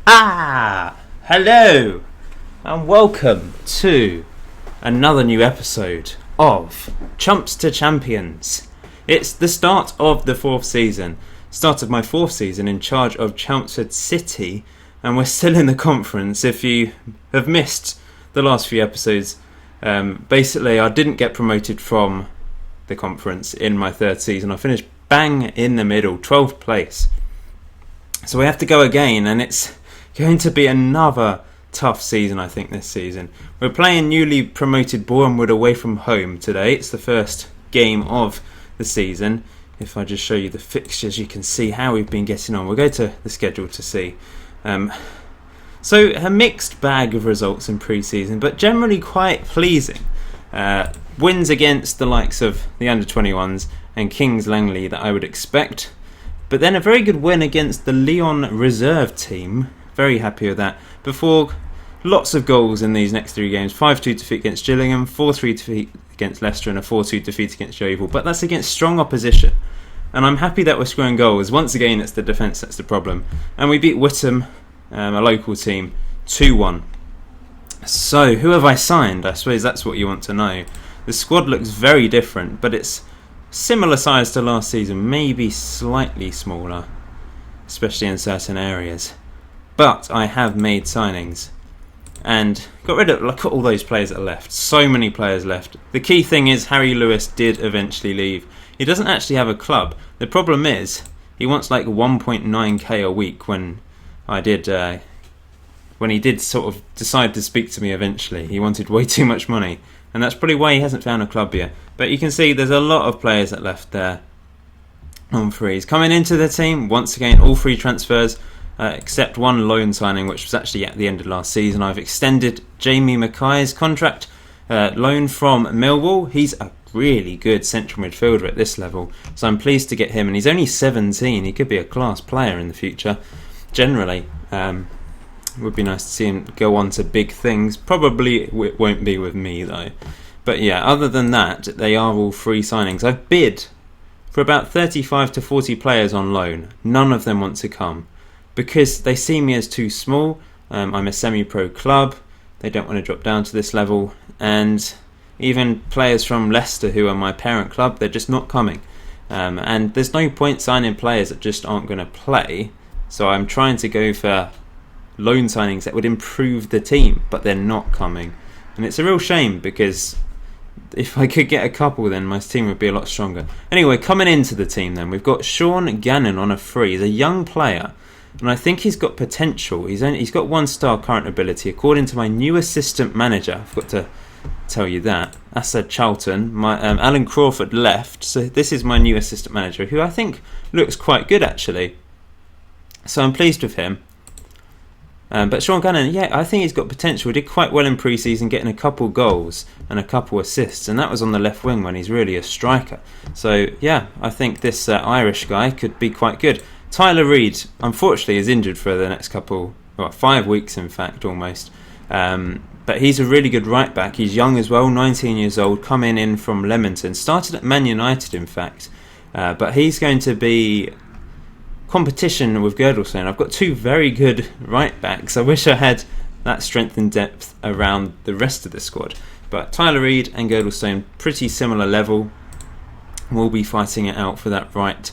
Hello, and welcome to another new episode of Chumps to Champions. It's the start of the fourth season, start of my fourth season in charge of Chelmsford City, and we're still in the conference. If you have missed the last few episodes, basically I didn't get promoted from the conference in my third season. I finished bang in the middle, 12th place. So we have to go again, and it's going to be another tough season, I think, this season. We're playing newly promoted Bournemouth away from home today. It's the first game of the season. If I just show you the fixtures, you can see how we've been getting on. We'll go to the schedule to see. So a mixed bag of results in pre-season, but generally quite pleasing. Wins against the likes of the under-21s and Kings Langley that I would expect. But then a very good win against the Leon reserve team. Very happy with that. Before, lots of goals in these next three games. 5-2 defeat against Gillingham, 4-3 defeat against Leicester, and a 4-2 defeat against Yeovil. But that's against strong opposition. And I'm happy that we're scoring goals. Once again, it's the defence that's the problem. And we beat Whittam, a local team, 2-1. So, who have I signed? I suppose that's what you want to know. The squad looks very different, but it's similar size to last season, maybe slightly smaller, especially in certain areas. But I have made signings and got rid of all those players that are left. So many players left. The key thing is Harry Lewis did eventually leave. He doesn't actually have a club. The problem is he wants like 1.9k a week when he did sort of decide to speak to me eventually. He wanted way too much money, and that's probably why he hasn't found a club yet. But you can see there's a lot of players that left there on frees. Coming into the team, once again, all free transfers. Except one loan signing, which was actually at the end of last season. I've extended Jamie Mackay's contract, loan from Millwall. He's a really good central midfielder at this level, so I'm pleased to get him. And he's only 17. He could be a class player in the future. Generally, it would be nice to see him go on to big things. Probably it won't be with me though. But yeah, other than that, they are all free signings. I've bid for about 35 to 40 players on loan. None of them want to come, because they see me as too small. I'm a semi-pro club. They don't want to drop down to this level. And even players from Leicester, who are my parent club, they're just not coming. And there's no point signing players that just aren't going to play. So I'm trying to go for loan signings that would improve the team, but they're not coming. And it's a real shame, because if I could get a couple, then my team would be a lot stronger. Anyway, coming into the team then, we've got Sean Gannon on a free. He's a young player, and I think he's got potential. He's got 1-star current ability, according to my new assistant manager. I forgot to tell you that. Asad Charlton. My Alan Crawford left, so this is my new assistant manager, who I think looks quite good actually. So I'm pleased with him. But Sean Gannon, yeah, I think he's got potential. He did quite well in pre-season, getting a couple goals and a couple assists, and that was on the left wing when he's really a striker. So yeah, I think this Irish guy could be quite good. Tyler Reid, unfortunately, is injured for the next 5 weeks, in fact, almost. But he's a really good right back. He's young as well, 19 years old, coming in from Leamington. Started at Man United, in fact. But he's going to be competition with Girdlestone. I've got two very good right backs. I wish I had that strength and depth around the rest of the squad. But Tyler Reid and Girdlestone, pretty similar level. We'll be fighting it out for that right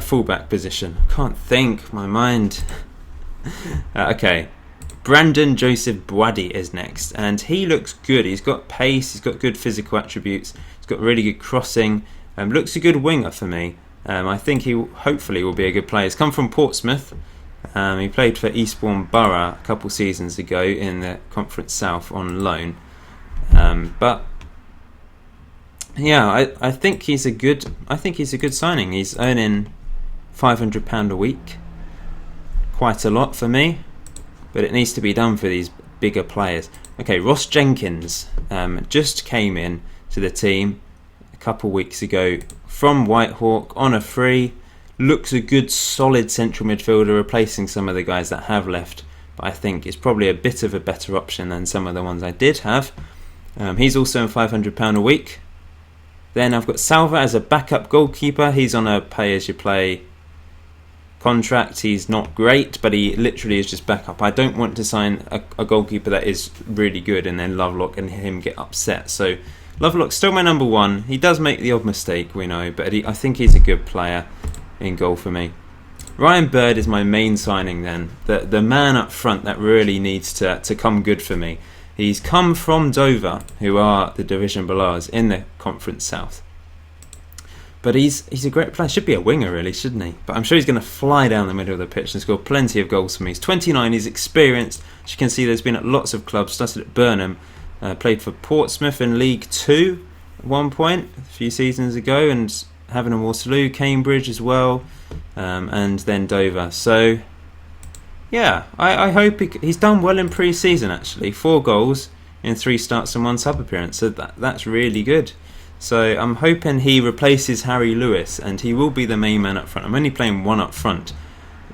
fullback position. I can't think, my mind. Okay, Brandon Joseph Boadi is next, and he looks good. He's got pace, he's got good physical attributes, he's got really good crossing, looks a good winger for me. I think he hopefully will be a good player. He's come from Portsmouth. He played for Eastbourne Borough a couple seasons ago in the Conference South on loan. But yeah, I think he's a good signing. He's earning £500 a week, quite a lot for me, but it needs to be done for these bigger players. Okay, Ross Jenkins just came in to the team a couple weeks ago from Whitehawk on a free. Looks a good solid central midfielder, replacing some of the guys that have left, but I think is probably a bit of a better option than some of the ones I did have. He's also on £500 a week. Then I've got Salva as a backup goalkeeper. He's on a pay-as-you-play contract. He's not great, but he literally is just backup. I don't want to sign a goalkeeper that is really good and then Lovelock and him get upset. So Lovelock's still my number one. He does make the odd mistake, we know, but I think he's a good player in goal for me. Ryan Bird is my main signing then. The man up front that really needs to come good for me. He's come from Dover, who are the division below us in the Conference South. But he's a great player. Should be a winger really, shouldn't he? But I'm sure he's going to fly down the middle of the pitch and score plenty of goals for me. He's 29, he's experienced. As you can see, there's been at lots of clubs. Started at Burnham, played for Portsmouth in League 2 at one point, a few seasons ago, and Havant and Waterloo, Cambridge as well, and then Dover. So, yeah, I hope he's done well in pre-season actually. 4 goals in 3 starts and 1 sub appearance, so that's really good. So I'm hoping he replaces Harry Lewis and he will be the main man up front. I'm only playing 1 up front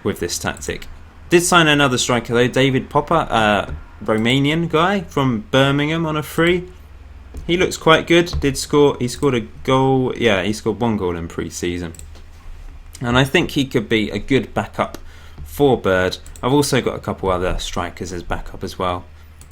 with this tactic. Did sign another striker though, David Popper, Romanian guy from Birmingham on a free. He looks quite good. He scored a goal. Yeah, he scored 1 goal in pre-season. And I think he could be a good backup for Bird. I've also got a couple other strikers as backup as well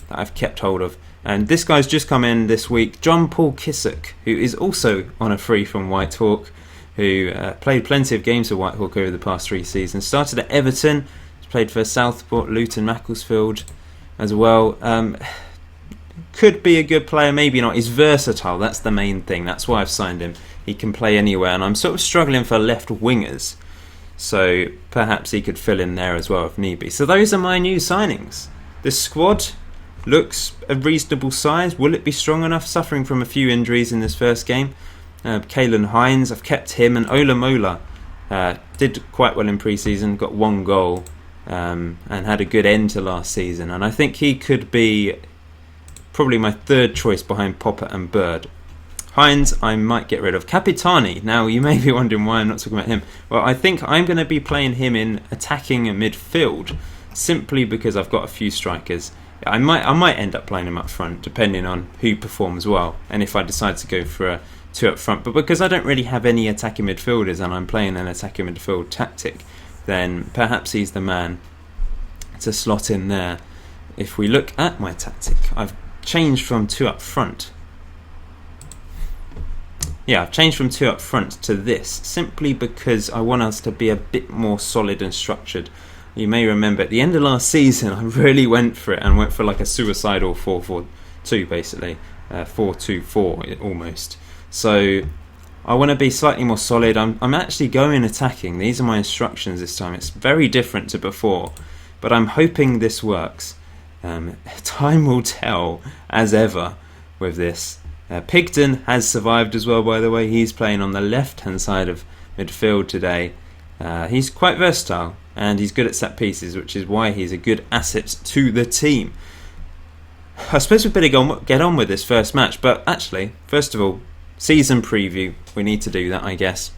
that I've kept hold of. And this guy's just come in this week, John Paul Kissock, who is also on a free from Whitehawk, who played plenty of games for Whitehawk over the past 3 seasons. Started at Everton, played for Southport, Luton, Macclesfield as well. Could be a good player, maybe not. He's versatile, that's the main thing. That's why I've signed him. He can play anywhere, and I'm sort of struggling for left wingers. So perhaps he could fill in there as well if need be. So those are my new signings. The squad looks a reasonable size. Will it be strong enough? Suffering from a few injuries in this first game. Caelan Hines, I've kept him, and Ola Mola did quite well in pre-season, got 1 goal, and had a good end to last season. And I think he could be probably my 3rd choice behind Popper and Bird. Hines I might get rid of. Capitani, now you may be wondering why I'm not talking about him. Well, I think I'm going to be playing him in attacking midfield simply because I've got a few strikers. I might end up playing him up front depending on who performs well and if I decide to go for a 2 up front. But because I don't really have any attacking midfielders and I'm playing an attacking midfield tactic, then perhaps he's the man to slot in there. If we look at my tactic, I've changed from 2 up front. Yeah, I've changed from 2 up front to this simply because I want us to be a bit more solid and structured. You may remember at the end of last season I really went for it and went for like a suicidal 4-4-2 basically, 4-2-4 almost. So I want to be slightly more solid. I'm actually going attacking. These are my instructions this time. It's very different to before, but I'm hoping this works. Time will tell as ever with this. Pigton has survived as well, by the way. He's playing on the left hand side of midfield today. He's quite versatile and he's good at set pieces, which is why he's a good asset to the team. I suppose we better get on with this first match, but actually, first of all, season preview. We need to do that, I guess.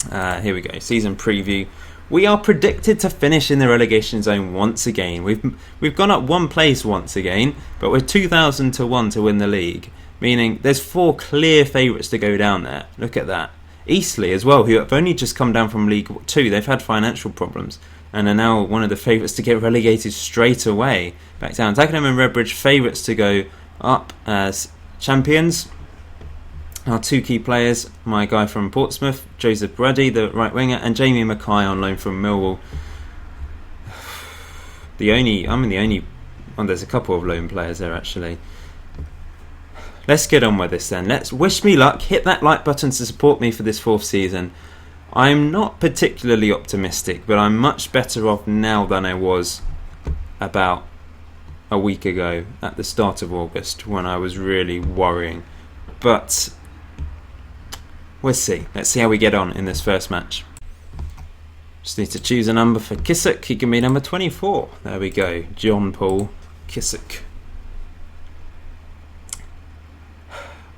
Here we go, season preview. We are predicted to finish in the relegation zone once again. We've gone up 1 place once again, but we're 2,000 to 1 to win the league, meaning there's 4 clear favourites to go down there. Look at that. Eastleigh as well, who have only just come down from League 2. They've had financial problems and are now one of the favourites to get relegated straight away back down. Dagenham and Redbridge favourites to go up as champions. Our 2 key players, my guy from Portsmouth, Joseph Bruddy, the right winger, and Jamie Mackay on loan from Millwall. I'm the only one. There's a couple of loan players there actually. Let's get on with this then. Let's wish me luck. Hit that like button to support me for this 4th season. I'm not particularly optimistic, but I'm much better off now than I was about a week ago at the start of August when I was really worrying. But we'll see. Let's see how we get on in this first match. Just need to choose a number for Kissock. He can be number 24. There we go. John Paul Kissock.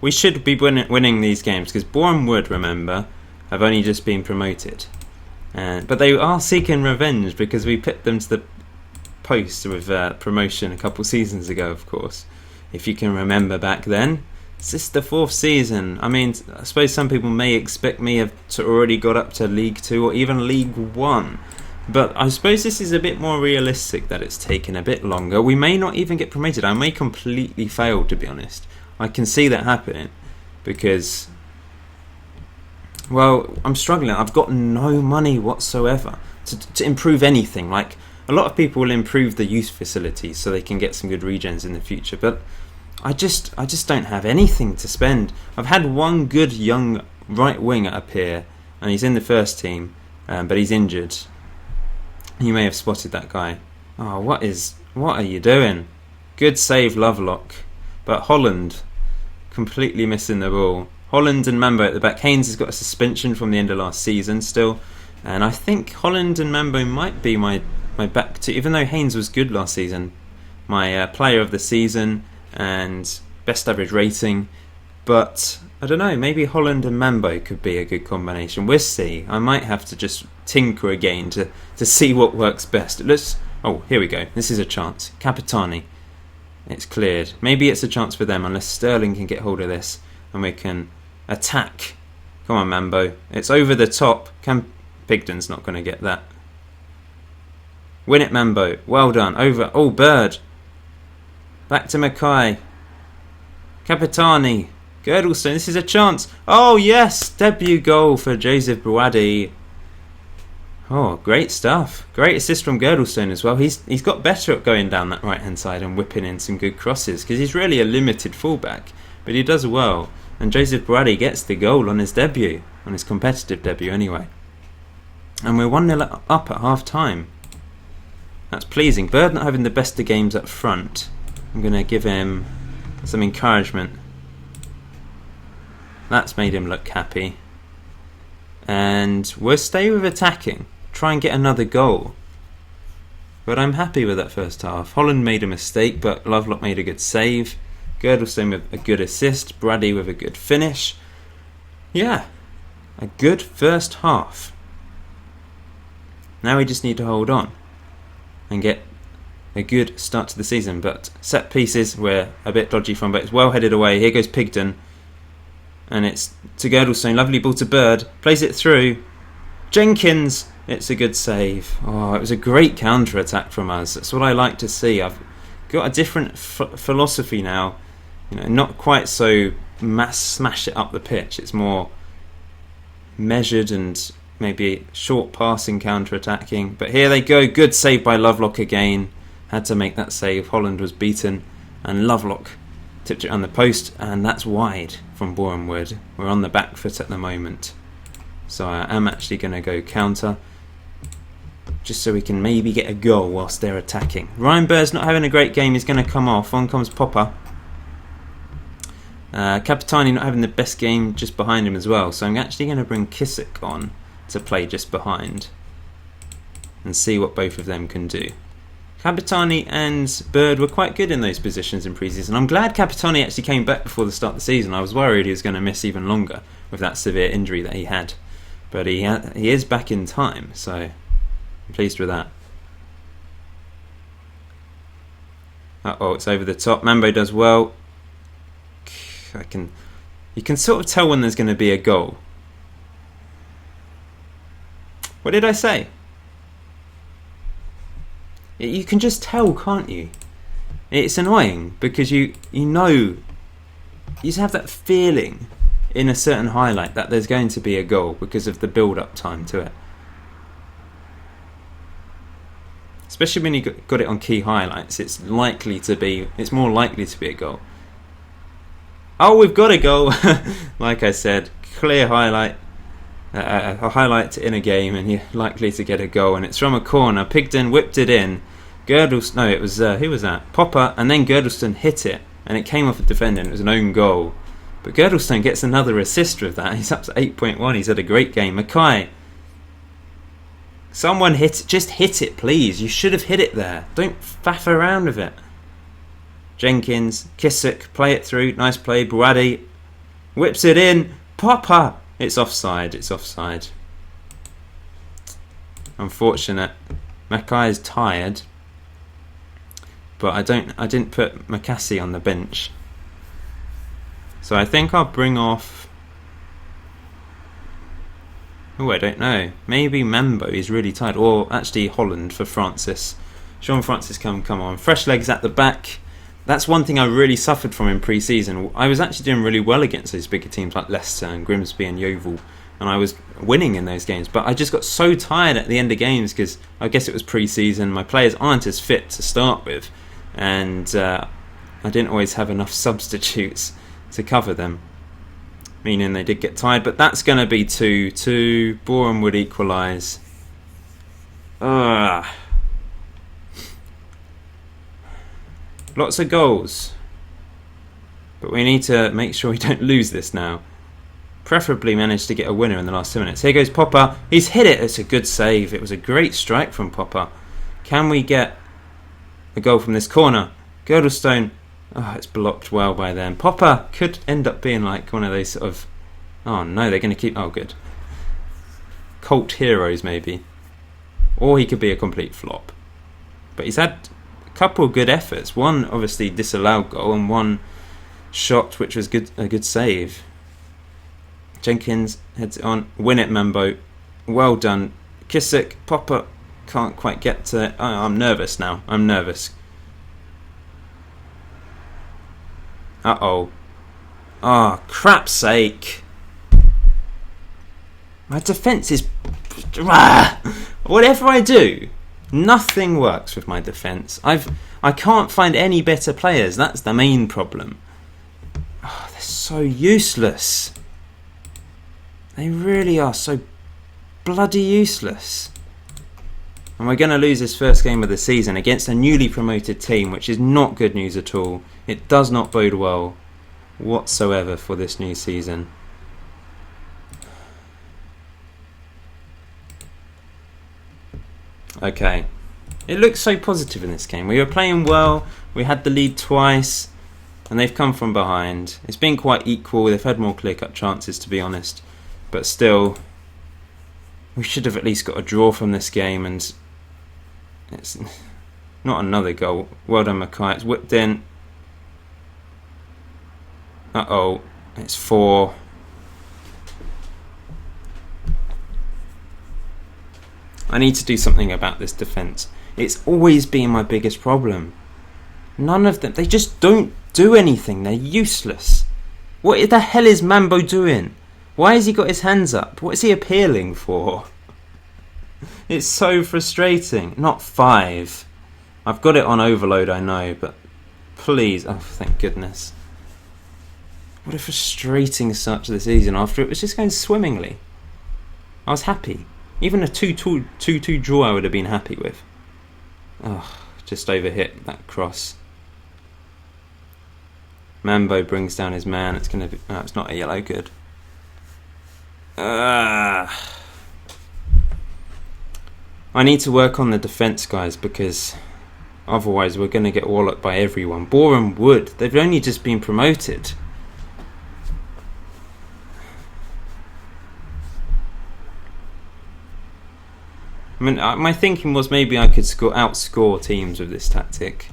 We should be winning these games because Boreham Wood, remember, have only just been promoted. But they are seeking revenge because we put them to the post with promotion a couple seasons ago, of course. If you can remember back then. Is this the 4th season? I mean, I suppose some people may expect me to already got up to League 2 or even League 1. But I suppose this is a bit more realistic that it's taken a bit longer. We may not even get promoted. I may completely fail, to be honest. I can see that happening because, well, I'm struggling. I've got no money whatsoever to improve anything. Like, a lot of people will improve the youth facilities so they can get some good regens in the future. But I just don't have anything to spend. I've had one good young right winger up here, and he's in the first team, but he's injured. You may have spotted that guy. Oh, what are you doing? Good save, Lovelock. But Holland, completely missing the ball. Holland and Mambo at the back. Haynes has got a suspension from the end of last season still. And I think Holland and Mambo might be my back two. Even though Haynes was good last season, my player of the season and best average rating. But I don't know, maybe Holland and Mambo could be a good combination. We'll see. I might have to just tinker again to see what works best. Oh, here we go. This is a chance. Capitani. It's cleared. Maybe it's a chance for them unless Sterling can get hold of this and we can attack. Come on, Mambo. It's over the top. Pigden's not going to get that. Win it, Mambo. Well done. Over. Oh, Bird. Back to Mackay. Capitani. Girdlestone, this is a chance. Oh, yes. Debut goal for Joseph Bouadi. Oh, great stuff. Great assist from Girdlestone as well. He's got better at going down that right-hand side and whipping in some good crosses because he's really a limited fullback. But he does well. And Joseph Bouadi gets the goal on his debut. On his competitive debut, anyway. And we're 1-0 up at half-time. That's pleasing. Bird not having the best of games up front. I'm going to give him some encouragement. That's made him look happy. And we'll stay with attacking. Try and get another goal. But I'm happy with that first half. Holland made a mistake, but Lovelock made a good save. Girdlestone with a good assist. Brady with a good finish. Yeah, a good first half. Now we just need to hold on and get a good start to the season. But set pieces we're a bit dodgy from, but it's well headed away. Here goes Pigden. And it's to Girdlestone. Lovely ball to Bird. Plays it through. Jenkins. It's a good save. Oh, it was a great counter-attack from us. That's what I like to see. I've got a different philosophy now. You know, not quite so smash it up the pitch. It's more measured and maybe short passing counter-attacking. But here they go. Good save by Lovelock again. Had to make that save. Holland was beaten. And Lovelock tipped it on the post, and that's wide from Bournemouth. We're on the back foot at the moment. So I am actually going to go counter, just so we can maybe get a goal whilst they're attacking. Ryan Bird's not having a great game. He's going to come off. On comes Popper. Capitani not having the best game, just behind him as well. So I'm actually going to bring Kissick on to play just behind and see what both of them can do. Capitani and Bird were quite good in those positions in pre-season. I'm glad Capitani actually came back before the start of the season. I was worried he was going to miss even longer with that severe injury that he had. But he is back in time, so I'm pleased with that. Uh-oh, it's over the top. Mambo does well. You can sort of tell when there's going to be a goal. What did I say? You can just tell, can't you? It's annoying because you know, you just have that feeling in a certain highlight that there's going to be a goal because of the build-up time to it. Especially when you got it on key highlights, it's more likely to be a goal. Oh, we've got a goal! Like I said, clear highlight. A highlight in a game, and you're likely to get a goal, and it's from a corner. Pigden whipped it in. Girdlestone, no, it was who was that? Popper, and then Girdlestone hit it, and it came off a defender, and it was an own goal. But Girdlestone gets another assist with that. He's up to 8.1. He's had a great game. Mackay, someone just hit it, please. You should have hit it there. Don't faff around with it. Jenkins, Kissick, play it through. Nice play. Bouadi whips it in. Popper. It's offside. It's offside. Unfortunate. Mackay is tired, but I didn't put McCassie on the bench. So I think I'll bring off... Oh, I don't know. Maybe Mambo is really tired. Or actually Holland for Francis. Sean Francis, come on. Fresh legs at the back. That's one thing I really suffered from in pre-season. I was actually doing really well against those bigger teams like Leicester and Grimsby and Yeovil. And I was winning in those games. But I just got so tired at the end of games because I guess it was pre-season. My players aren't as fit to start with. And I didn't always have enough substitutes to cover them. Meaning they did get tired. But that's going to be 2-2. Boreham would equalise. Lots of goals. But we need to make sure we don't lose this now. Preferably manage to get a winner in the last 2 minutes. Here goes Popper. He's hit it. It's a good save. It was a great strike from Popper. Can we get a goal from this corner? Girdlestone. Oh, it's blocked well by them. Popper could end up being like one of those sort of... Oh no, they're going to keep... Oh, good. Cult heroes, maybe. Or he could be a complete flop. But he's had a couple of good efforts. One, obviously, disallowed goal, and one shot, which was a good save. Jenkins heads it on. Win it, Mambo. Well done. Kissick. Popper can't quite get to it. Oh, I'm nervous now. I'm nervous. Uh-oh. Oh, crap's sake. My defence is... Whatever I do, nothing works with my defence. I can't find any better players. That's the main problem. Oh, they're so useless. They really are so bloody useless. And we're going to lose this first game of the season against a newly promoted team, which is not good news at all. It does not bode well whatsoever for this new season. Okay. It looks so positive in this game. We were playing well, we had the lead twice, and they've come from behind. It's been quite equal. They've had more clear-cut chances, to be honest. But still, we should have at least got a draw from this game, and it's not another goal. Well done, Mackay. It's whipped in. Uh-oh. It's 4. I need to do something about this defence. It's always been my biggest problem. None of them, they just don't do anything. They're useless. What the hell is Mambo doing? Why has he got his hands up? What is he appealing for? It's so frustrating. Not 5. I've got it on overload, I know, but please. Oh, thank goodness. What a frustrating start to the season after it was just going swimmingly. I was happy. Even a 2-2 draw I would have been happy with. Oh, just overhit that cross. Mambo brings down his man. It's going to be... Oh, it's not a yellow. Good. I need to work on the defence, guys, because otherwise we're going to get walloped by everyone. Boreham Wood, they've only just been promoted. I mean, my thinking was maybe I could outscore teams with this tactic,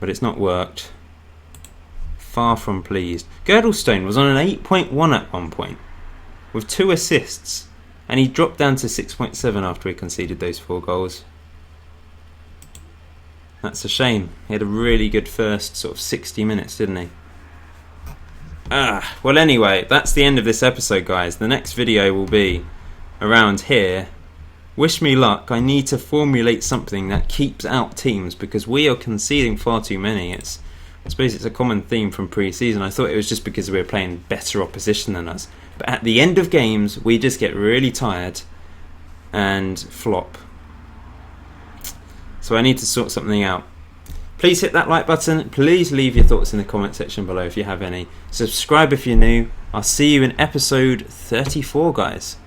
but it's not worked. Far from pleased. Girdlestone was on an 8.1 at one point, with 2 assists, and he dropped down to 6.7 after he conceded those 4 goals. That's a shame. He had a really good first sort of 60 minutes, didn't he? Well anyway, that's the end of this episode, guys. The next video will be around here. Wish me luck. I need to formulate something that keeps out teams because we are conceding far too many. I suppose it's a common theme from pre-season. I thought it was just because we were playing better opposition than us. But at the end of games, we just get really tired and flop. So I need to sort something out. Please hit that like button. Please leave your thoughts in the comment section below if you have any. Subscribe if you're new. I'll see you in episode 34, guys.